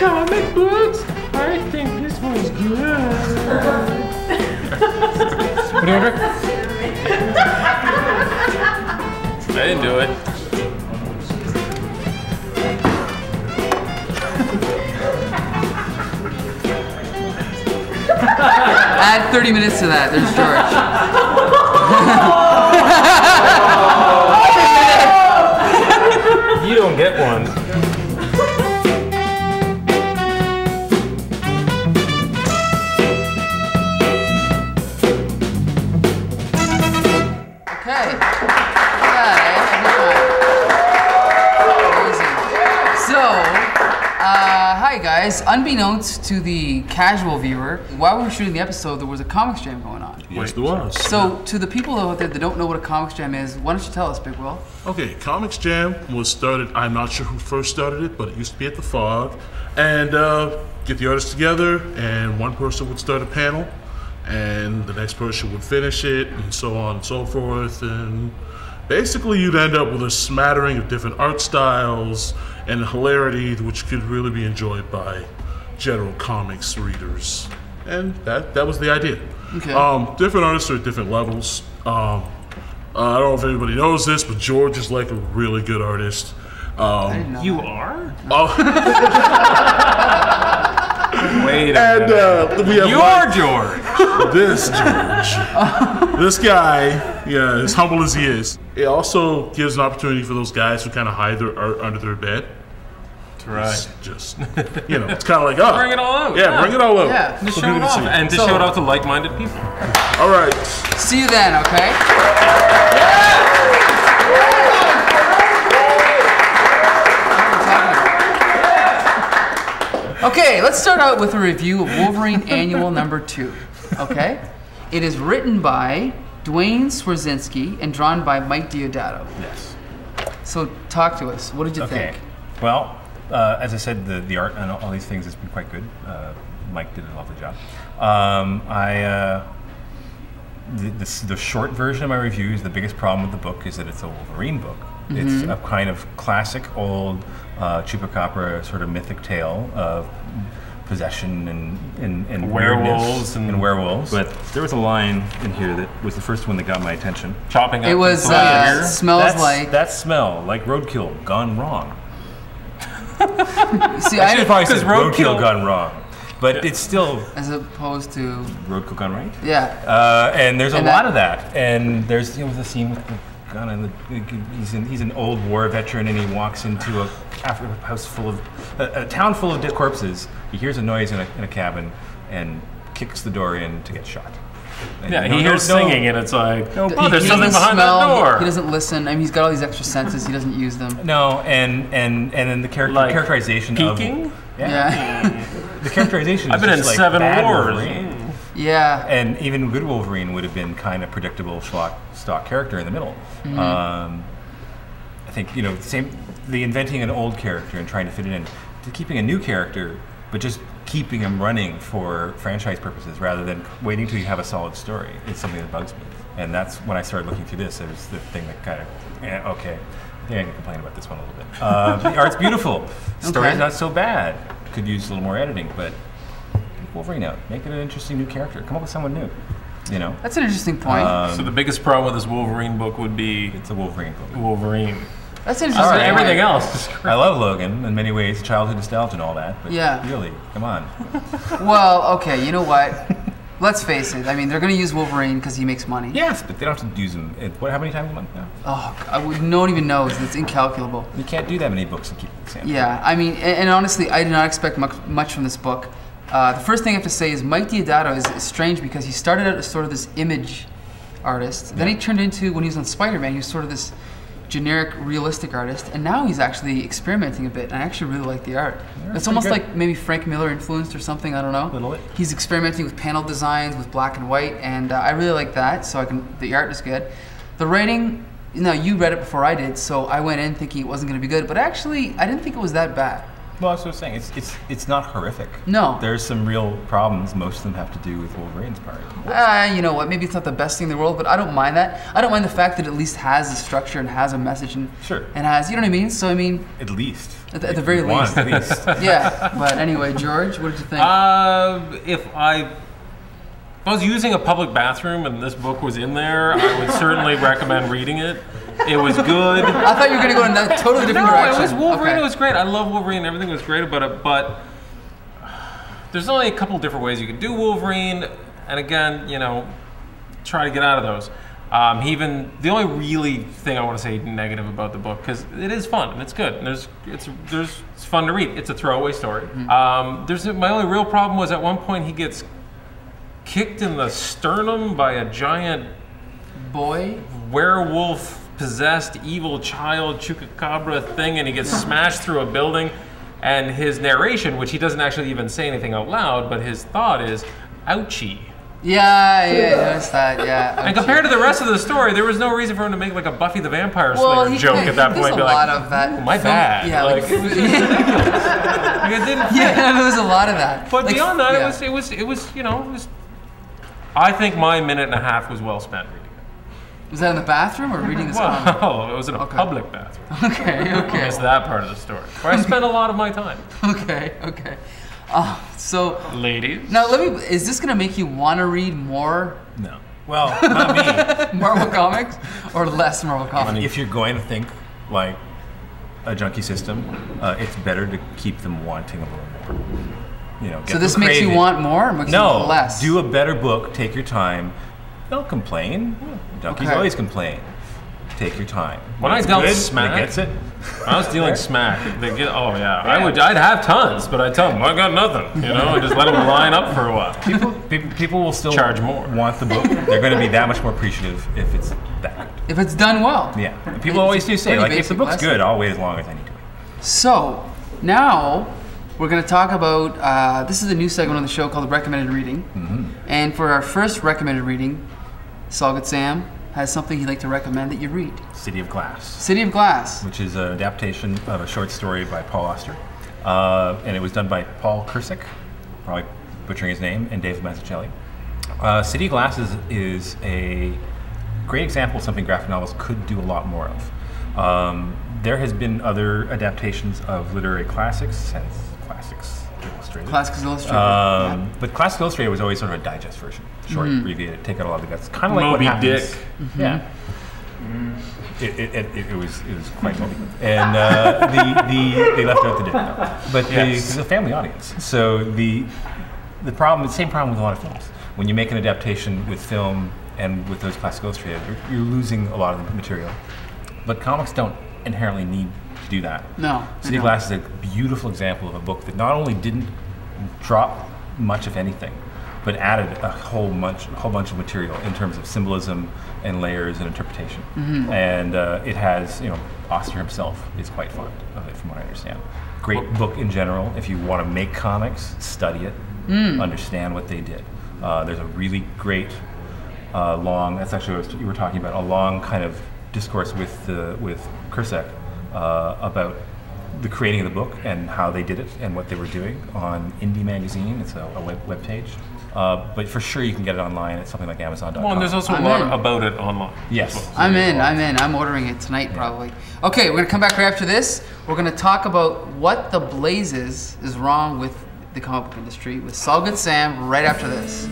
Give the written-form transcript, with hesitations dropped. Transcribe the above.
comic books? I think this one's good. What do you order? I didn't do it. Add 30 minutes to that. There's George. You don't get one. Okay. Yeah, amazing. So, hi guys. Unbeknownst to the casual viewer, while we were shooting the episode, there was a comics jam going on. Yes, there was. So, to the people out there that don't know what a comics jam is, why don't you tell us, Big Will? Okay, Comics Jam was started, I'm not sure who first started it, but it used to be at the Fog. And get the artists together, and one person would start a panel, and the next person would finish it, and so on and so forth. And basically you'd end up with a smattering of different art styles and hilarity, which could really be enjoyed by general comics readers. And that was the idea. Okay. Different artists are at different levels. I don't know if anybody knows this, but George is like a really good artist. I didn't know You that. are? Oh. Wait a And minute. we have You're George. this George. This guy, yeah, as humble as he is, it also gives an opportunity for those guys who kind of hide their art under their bed. That's right. It's just, you know, it's kind of like, oh. Bring it all out. Yeah, bring it all out. Yeah. To So show good it to off. see you. And to So- show it off to like-minded people. All right. See you then, okay? Okay, let's start out with a review of Wolverine Annual number 2, okay? It is written by Dwayne Swarzinski and drawn by Mike Deodato. Yes. So talk to us. What did you Okay. think? Well, as I said, the art and all these things has been quite good. Mike did a lovely job. The short version of my review is the biggest problem with the book is that it's a Wolverine book. It's a kind of classic old chupacabra sort of mythic tale of possession and Werewolves weirdness and werewolves. But there was a line in here that was the first one that got my attention. Chopping up. It was the smells like. That smell like roadkill gone wrong. See, I should have probably said 'cause roadkill roadkill- gone wrong, but it's still as opposed to roadkill gone right. yeah. And there's a And lot that- of that. And there's the scene with the gun and he's an old war veteran and he walks into a house full of a town full of dead corpses. He hears a noise in a cabin and kicks the door in to get shot. And Yeah, he hears singing and it's like, oh, He there's something doesn't behind smell, that door. He doesn't listen. I mean, he's got all these extra senses. He doesn't use them. No, and then the Like characterization peeking? of Yeah. the characterization. I've is been in just like 7 bad wars. Wolverine. Yeah. And even good Wolverine would have been kind of predictable stock character in the middle. I think the inventing an old character and trying to fit it in, to keeping a new character, but just keeping him running for franchise purposes rather than waiting till you have a solid story is something that bugs me. And that's when I started looking through this. It was the thing that kind of okay. I think I can complain about this one a little bit. The art's beautiful. Story's not so bad. Could use a little more editing, but take Wolverine out. Make it an interesting new character. Come up with someone new. You know, That's an interesting point. So the biggest problem with this Wolverine book would be it's a Wolverine book. Wolverine. That's an interesting point. Everything else. I love Logan in many ways, childhood nostalgia and all that. But Yeah. really, come on. Well, okay, you know what? Let's face it. I mean, they're going to use Wolverine because he makes money. Yes, but they don't have to use them. How many times a month now? Oh, no one even knows. It's incalculable. You can't do that many books and keep it the same. Yeah, I mean, and honestly, I did not expect much from this book. The first thing I have to say is Mike Deodato is strange because he started out as sort of this image artist. Then he turned into, when he was on Spider-Man, he was sort of this generic, realistic artist. And now he's actually experimenting a bit. And I actually really like the art. Yeah, it's almost good. like maybe Frank Miller influenced or something, I don't know. A little bit. He's experimenting with panel designs, with black and white, and I really like that, so the art is good. The writing, you read it before I did, so I went in thinking it wasn't going to be good, but actually, I didn't think it was that bad. Well, that's what I was saying. It's not horrific. No. There's some real problems. Most of them have to do with Wolverine's part. You know what? Maybe it's not the best thing in the world, but I don't mind that. I don't mind the fact that it at least has a structure and has a message and Sure. and has, you know what I mean? So I mean, At least. At the very least. At least. yeah. But anyway, George, what did you think? If I was using a public bathroom and this book was in there, I would certainly recommend reading it. It was good. I thought you were going to go in a totally different direction. No, it was Wolverine. Okay. It was great. I love Wolverine. Everything was great about it. But there's only a couple different ways you can do Wolverine. And again, you know, try to get out of those. The only really thing I want to say negative about the book, because it is fun and it's good and it's fun to read. It's a throwaway story. Mm-hmm. My only real problem was at one point he gets kicked in the sternum by a giant boy werewolf possessed evil child chupacabra thing, and he gets smashed through a building. And his narration, which he doesn't actually even say anything out loud, but his thought is, "Ouchie." Yeah, noticed that. Yeah. And compared to the rest of the story, there was no reason for him to make like a Buffy the Vampire Slayer joke at that point. There's a lot of that. "Oh, my bad." Yeah, like, it was just ridiculous. Like, it didn't fit. Yeah, there was a lot of that. But like, beyond that, yeah. it was you know, I think my minute and a half was well spent reading it. Was that in the bathroom or reading this comic? Well, it was in a public bathroom. Okay. That's that part of the story, where I spent a lot of my time. Okay. So, ladies. Now, is this going to make you want to read more? No. Well, not me. Marvel comics or less Marvel comics? If you're going to think like a junkie system, it's better to keep them wanting a little more. You know, so this makes you want more or makes you want less? Do a better book, take your time. Don't complain. Junkies always complain. Take your time. When I dealt smack, gets it. I was dealing smack. I'd have tons, but I'd tell them I got nothing. You know, and just let them line up for a while. People will still charge more. Want the book. They're going to be that much more appreciative if it's that good. If it's done well. Yeah. People always do say, like, if the book's good, I'll wait as long as I need to wait. So now we're going to talk about. This is a new segment on the show called Recommended Reading, and for our first recommended reading, Solid Sam has something he'd like to recommend that you read. City of Glass. City of Glass. Which is an adaptation of a short story by Paul Auster. And it was done by Paul Kursick, probably butchering his name, and Dave Mazzucchelli. City of Glass is a great example of something graphic novels could do a lot more of. There has been other adaptations of literary classics, and Classics Illustrated. Classics Illustrated. But Classics Illustrated was always sort of a digest version. Short, abbreviated, take out a lot of the guts. Kind of like what happens. Dick. Yeah. It was quite Moby. And they left out the dick. But it's a family audience. So the same problem with a lot of films. When you make an adaptation with film and with those Classics Illustrated, you're losing a lot of the material. But comics don't inherently need to do that. No. City of Glass is a beautiful example of a book that not only didn't drop much of anything, but added a whole bunch of material in terms of symbolism and layers and interpretation. And it has, Auster himself is quite fond of it, from what I understand. Great book in general. If you want to make comics, study it, understand what they did. There's a really great long. That's actually what you were talking about. A long kind of discourse with Kursick about the creating of the book and how they did it and what they were doing on Indie Magazine. It's a web page. But for sure you can get it online at something like Amazon.com. Well, and there's also a lot about it online. Yes. Well. I'm in. I'm ordering it tonight probably. Okay, we're going to come back right after this. We're going to talk about what the blazes is wrong with the comic book industry with Solid Sam right after this.